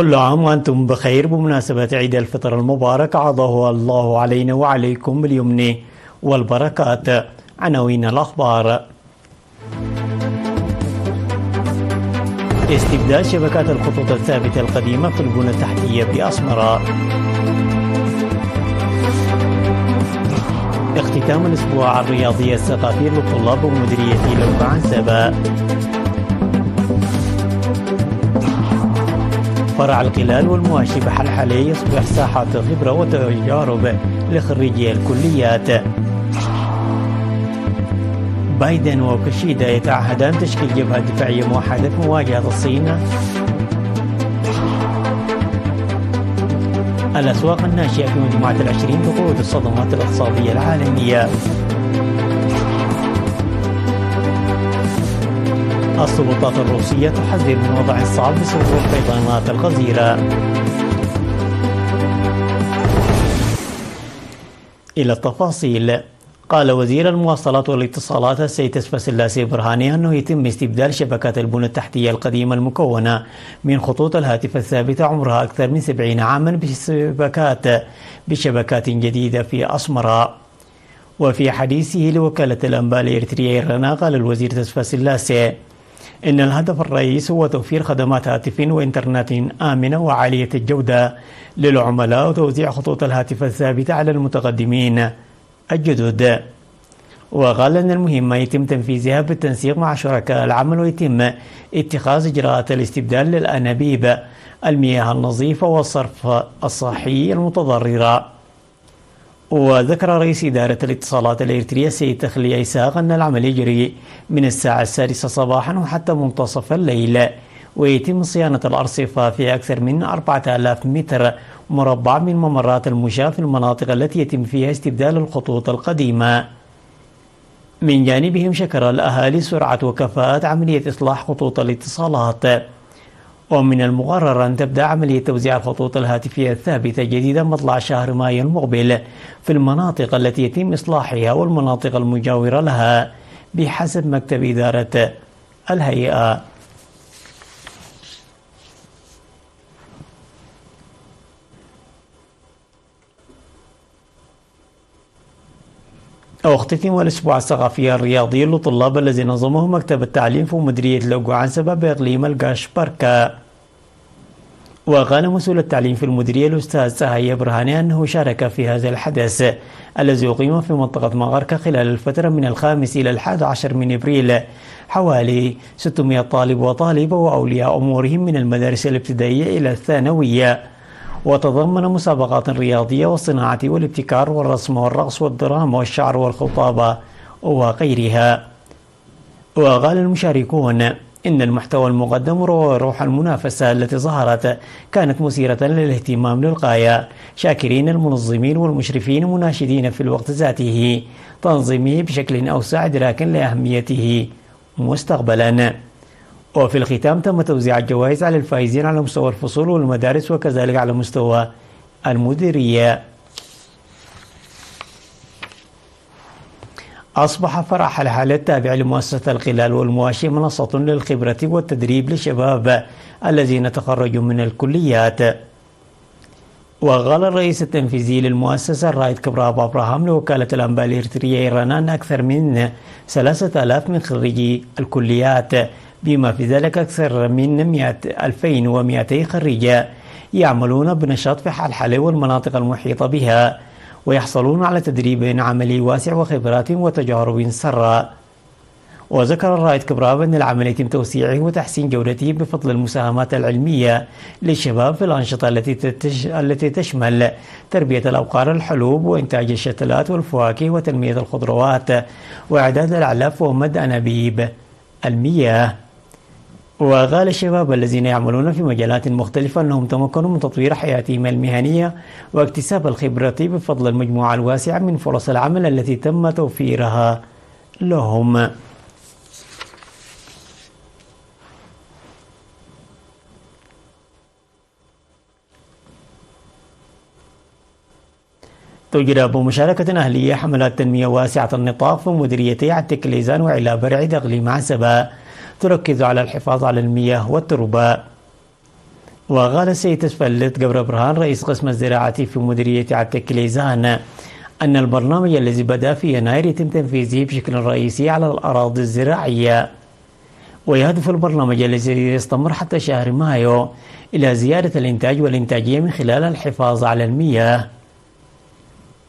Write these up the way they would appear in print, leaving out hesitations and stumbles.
كل عام وأنتم بخير بمناسبة عيد الفطر المبارك، عاده الله علينا وعليكم باليمن والبركات. عناوين الأخبار: استبدال شبكات الخطوط الثابتة القديمة في البنى التحتية بأسمرة. اختتام الأسبوع الرياضي الثقافي للطلاب ومديرية لوكا عنسبة. فرع القلال والمواشي بحلحلة يصبح ساحة خبرة وتجارب لخريجي الكليات. بايدن وكشيدا يتعهدان تشكيل جبهة دفاعية موحدة في مواجهة الصين. الأسواق الناشئة في مجموعة العشرين بقوة الصدمات الاقتصادية العالمية. السلطات الروسية تحذر من وضع صعب بسبب الفيضانات الغزيرة. إلى التفاصيل. قال وزير المواصلات والاتصالات السيد تسفسلاسي برهاني أنه يتم استبدال شبكات البنى التحتية القديمة المكونة من خطوط الهاتف الثابتة عمرها أكثر من 70 عاما بشبكات جديدة في أسمرة. وفي حديثه لوكالة الأنباء الإريترية إيرنا، قال الوزير تسفسلاسي إن الهدف الرئيسي هو توفير خدمات هاتف وإنترنت آمنة وعالية الجودة للعملاء وتوزيع خطوط الهاتف الثابتة على المتقدمين الجدد. وقال أن المهمة يتم تنفيذها بالتنسيق مع شركاء العمل، ويتم اتخاذ إجراءات الاستبدال للأنابيب، المياه النظيفة والصرف الصحي المتضررة. وذكر رئيس إدارة الاتصالات الإريترية السيد تخلي إسحاق أن العمل يجري من الساعة 6 صباحا وحتى منتصف الليل، ويتم صيانة الأرصفة في أكثر من 4000 متر مربع من ممرات المشاة في المناطق التي يتم فيها استبدال الخطوط القديمة. من جانبهم شكر الأهالي سرعة وكفاءة عملية إصلاح خطوط الاتصالات. ومن المقرر أن تبدأ عملية توزيع الخطوط الهاتفية الثابتة جديدا مطلع شهر مايو المقبل في المناطق التي يتم إصلاحها والمناطق المجاورة لها بحسب مكتب إدارة الهيئة. اختتم الأسبوع الثقافي الرياضي للطلاب الذي نظمه مكتب التعليم في مديرية لوكا عنسبة بإقليم القاشبركة. وقال مسؤول التعليم في المديرية الأستاذ سهية برهاني أنه شارك في هذا الحدث الذي أقيم في منطقة مغاركة خلال الفترة من 5 إلى 11 من إبريل حوالي 600 طالب وطالبة وأولياء أمورهم من المدارس الابتدائية إلى الثانوية، وتضمن مسابقات رياضية والصناعة والابتكار والرسم والرقص والدراما والشعر والخطابة وغيرها. وقال المشاركون إن المحتوى المقدم وروح المنافسة التي ظهرت كانت مثيرة للاهتمام للغاية، شاكرين المنظمين والمشرفين مناشدين في الوقت ذاته تنظيمه بشكل أوسع إدراكا لأهميته مستقبلا. وفي الختام تم توزيع الجوائز على الفائزين على مستوى الفصول والمدارس وكذلك على مستوى المديرية. أصبح فرع حلحلة التابع لمؤسسة القلال والمواشي منصة للخبرة والتدريب للشباب الذين تخرجوا من الكليات. وقال الرئيس التنفيذي للمؤسسة الرائد كبراب أبراهام لوكالة الأنباء الإريترية إيرنا أن أكثر من 3000 من خريجي الكليات بما في ذلك أكثر من 2200 خريج يعملون بنشاط في حلحلة والمناطق المحيطة بها، ويحصلون على تدريب عملي واسع وخبرات وتجارب سارة. وذكر الرائد كبراب أن العمل يتم توسيعه وتحسين جودته بفضل المساهمات العلمية للشباب في الأنشطة التي تشمل تربية الأبقار، الحلوب وإنتاج الشتلات والفواكه وتنمية الخضروات وإعداد الأعلاف ومد أنابيب المياه. وقال الشباب الذين يعملون في مجالات مختلفة أنهم تمكنوا من تطوير حياتهم المهنية واكتساب الخبرة بفضل المجموعة الواسعة من فرص العمل التي تم توفيرها لهم. تجرى بمشاركة أهلية حملات تنمية واسعة النطاق في مديريتي عتيق ليزان وعلا برعي إقليم عنسبة تركز على الحفاظ على المياه والتربة. وقال السيد تسفلت قبر برهان رئيس قسم الزراعة في مديرية عتك كليزان أن البرنامج الذي بدأ في يناير يتم تنفيذه بشكل رئيسي على الأراضي الزراعية، ويهدف البرنامج الذي يستمر حتى شهر مايو إلى زيادة الإنتاج والإنتاجية من خلال الحفاظ على المياه.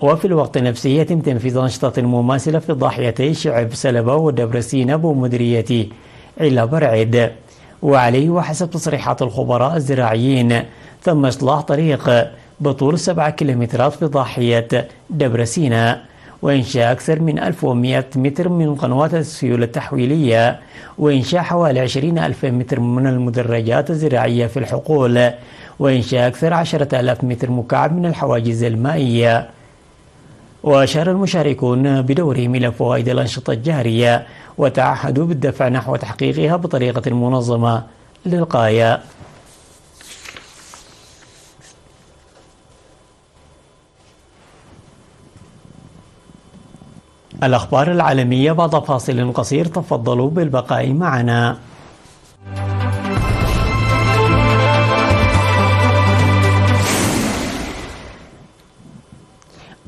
وفي الوقت نفسه يتم تنفيذ أنشطة مماثلة في ضاحيتي شعب سلبة ودبرسينا بمديرية علا برعد، وعليه وحسب تصريحات الخبراء الزراعيين تم إصلاح طريق بطول 7 كيلومترات في ضاحية دبرسينا، وإنشاء أكثر من 1100 متر من قنوات السيول التحويلية، وإنشاء حوالي 20,000 متر من المدرجات الزراعية في الحقول، وإنشاء أكثر 10,000 متر مكعب من الحواجز المائية. وأشار المشاركون بدورهم إلى فوائد الأنشطة الجارية وتعهدوا بالدفع نحو تحقيقها بطريقة منظمة للغاية. الأخبار العالمية بعد فاصل قصير، تفضلوا بالبقاء معنا.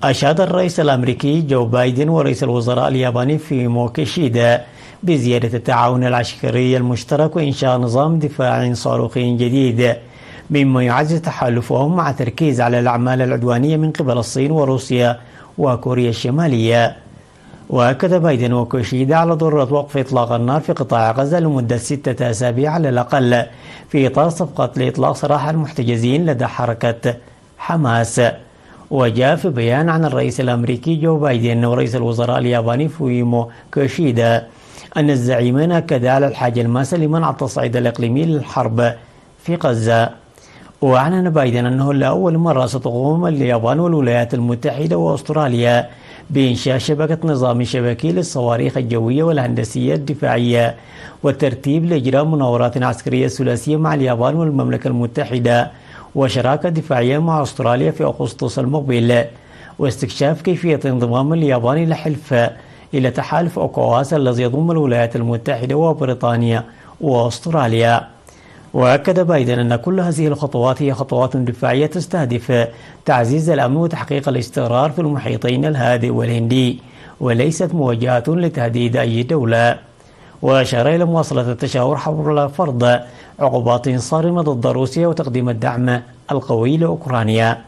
أشاد الرئيس الأمريكي جو بايدن ورئيس الوزراء الياباني فوميو كيشيدا بزيادة التعاون العسكري المشترك وإنشاء نظام دفاع صاروخي جديد، مما يعزز تحالفهم مع تركيز على الأعمال العدوانية من قبل الصين وروسيا وكوريا الشمالية. وأكد بايدن وكيشيدا على ضرورة وقف إطلاق النار في قطاع غزة لمدة 6 أسابيع على الأقل في إطار صفقة لإطلاق سراح المحتجزين لدى حركة حماس. وجاء في بيان عن الرئيس الأمريكي جو بايدن ورئيس الوزراء الياباني فوميو كيشيدا أن الزعيمين أكدا على الحاجة الماسة لمنع التصعيد الإقليمي للحرب في غزة. وأعلن بايدن أنه لأول مرة ستقوم اليابان والولايات المتحدة وأستراليا بإنشاء شبكة نظام شبكي للصواريخ الجوية والهندسية الدفاعية والترتيب لإجراء مناورات عسكرية ثلاثية مع اليابان والمملكة المتحدة وشراكة دفاعية مع أستراليا في أغسطس المقبل، واستكشاف كيفية انضمام اليابان إلى تحالف أوكواس الذي يضم الولايات المتحدة وبريطانيا وأستراليا. وأكد بايدن أن كل هذه الخطوات هي خطوات دفاعية تستهدف تعزيز الأمن وتحقيق الاستقرار في المحيطين الهادئ والهندي، وليست موجهة لتهديد أي دولة. وأشار إلى مواصلة التشاور حول فرض عقوبات صارمة ضد روسيا وتقديم الدعم القوي لأوكرانيا.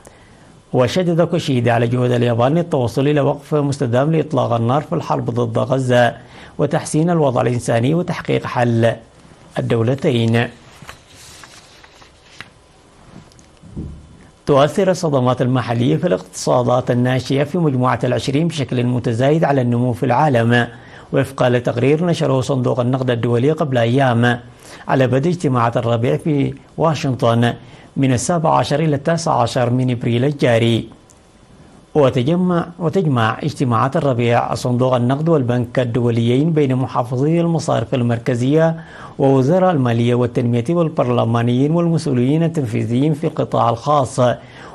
وشدد كيشيدا على جهود اليابان للتوصل إلى وقف مستدام لإطلاق النار في الحرب ضد غزة وتحسين الوضع الإنساني وتحقيق حل الدولتين. تؤثر الصدمات المحلية في الاقتصادات الناشئة في مجموعة ال20 بشكل متزايد على النمو في العالم، وفقا لتقرير نشره صندوق النقد الدولي قبل أيام على بدء اجتماعات الربيع في واشنطن من 17 إلى 19 من إبريل الجاري. وتجمع اجتماعات الربيع صندوق النقد والبنك الدوليين بين محافظي المصارف المركزية ووزراء المالية والتنمية والبرلمانيين والمسؤولين التنفيذيين في القطاع الخاص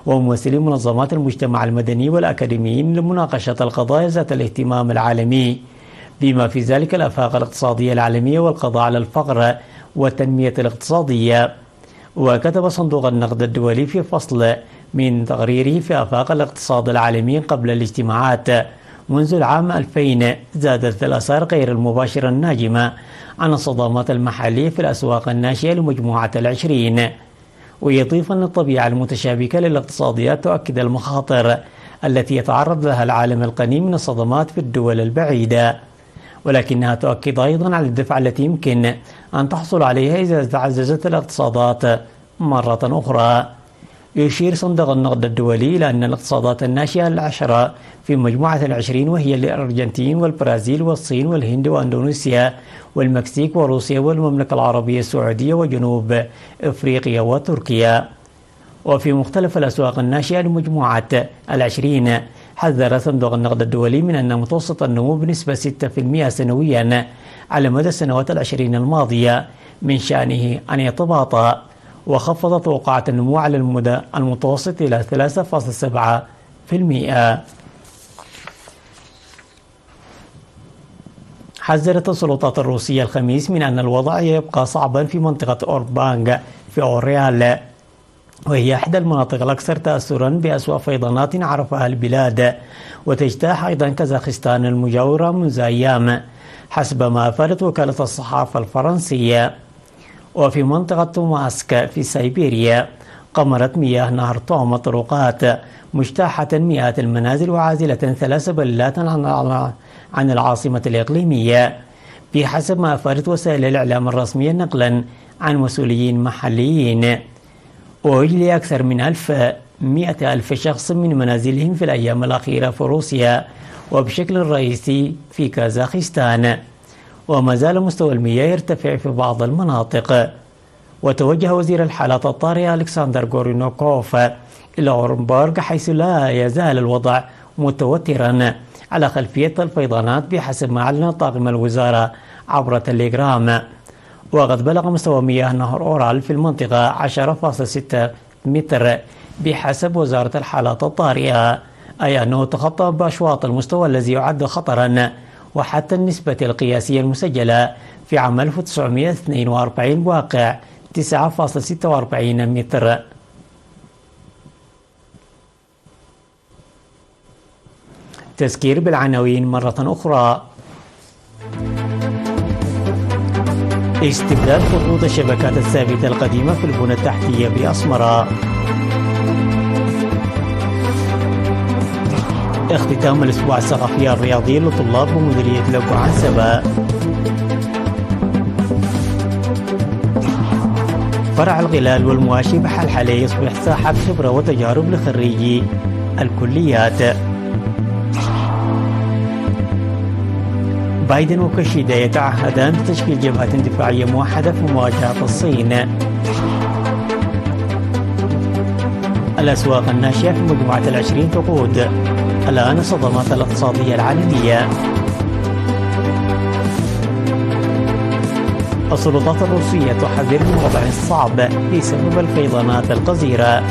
وممثلي منظمات المجتمع المدني والأكاديميين لمناقشة القضايا ذات الاهتمام العالمي، بما في ذلك الآفاق الاقتصادية العالمية والقضاء على الفقر والتنمية الاقتصادية. وكتب صندوق النقد الدولي في فصل من تقريره في آفاق الاقتصاد العالمي قبل الاجتماعات: منذ العام 2000 زادت الآثار غير المباشرة الناجمة عن الصدمات المحلية في الأسواق الناشئة لمجموعة ال20. ويضيف أن الطبيعة المتشابكة للاقتصاديات تؤكد المخاطر التي يتعرض لها العالم الغني من الصدمات في الدول البعيدة، ولكنها تؤكد أيضا على الدفعة التي يمكن أن تحصل عليها إذا تعززت الاقتصادات مرة أخرى. يشير صندوق النقد الدولي إلى أن الاقتصادات الناشئة ال10 في مجموعة ال20 وهي الأرجنتين والبرازيل والصين والهند وأندونيسيا والمكسيك وروسيا والمملكة العربية السعودية وجنوب إفريقيا وتركيا. وفي مختلف الأسواق الناشئة لمجموعة ال20 حذر صندوق النقد الدولي من أن متوسط النمو بنسبة 6% سنويا على مدى السنوات ال20 الماضية من شأنه أن يتباطأ، وخفض توقعات النمو على المدى المتوسط إلى 3.7%. حذرت السلطات الروسية الخميس من أن الوضع يبقى صعبا في منطقة أوربانغ في أوريال وهي إحدى المناطق الأكثر تأثرا بأسوأ فيضانات عرفها البلاد، وتجتاح أيضا كازاخستان المجاورة منذ أيام حسب ما أفادت وكالة الصحافة الفرنسية. وفي منطقة توماسك في سيبيريا قمرت مياه نهر طوم طرقات مجتاحة مئات المنازل وعازلة 3 بلات عن العاصمة الإقليمية بحسب ما أفادت وسائل الإعلام الرسمية نقلا عن مسؤولين محليين. وأجلي أكثر من 100 ألف شخص من منازلهم في الأيام الأخيرة في روسيا وبشكل رئيسي في كازاخستان، وما زال مستوى المياه يرتفع في بعض المناطق. وتوجه وزير الحالات الطارئة ألكسندر غورينوكوف إلى أورنبورغ حيث لا يزال الوضع متوترا على خلفية الفيضانات بحسب ما أعلن طاقم الوزارة عبر تليجرام. وقد بلغ مستوى مياه نهر أورال في المنطقة 10.6 متر بحسب وزارة الحالات الطارئة، أي أنه تخطى بأشواط المستوى الذي يعد خطرا، وحتى النسبة القياسية المسجلة في عام 1942 واقع 9.46 متر. تذكير بالعناوين مرة أخرى. استبدال خطوط الشبكات الثابتة القديمة في البنى التحتية بأسمرة. اختتام الأسبوع الثقافي الرياضي لطلاب بمديرية لوكو عنسبة. فرع الغلال والمواشي بحلحلة يصبح ساحة خبرة وتجارب لخريجي الكليات. بايدن وكشيدا يتعهدان بتشكيل جبهة دفاعية موحدة في مواجهة الصين. الأسواق الناشئة في مجموعة 20 تقود الآن الصدمات الاقتصادية العالمية. السلطات الروسية تحذر من وضع صعب بسبب الفيضانات القذرة.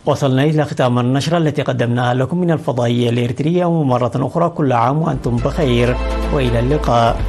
وصلنا إلى ختام النشرة التي قدمناها لكم من الفضائية الإريترية، ومرة أخرى كل عام وأنتم بخير وإلى اللقاء.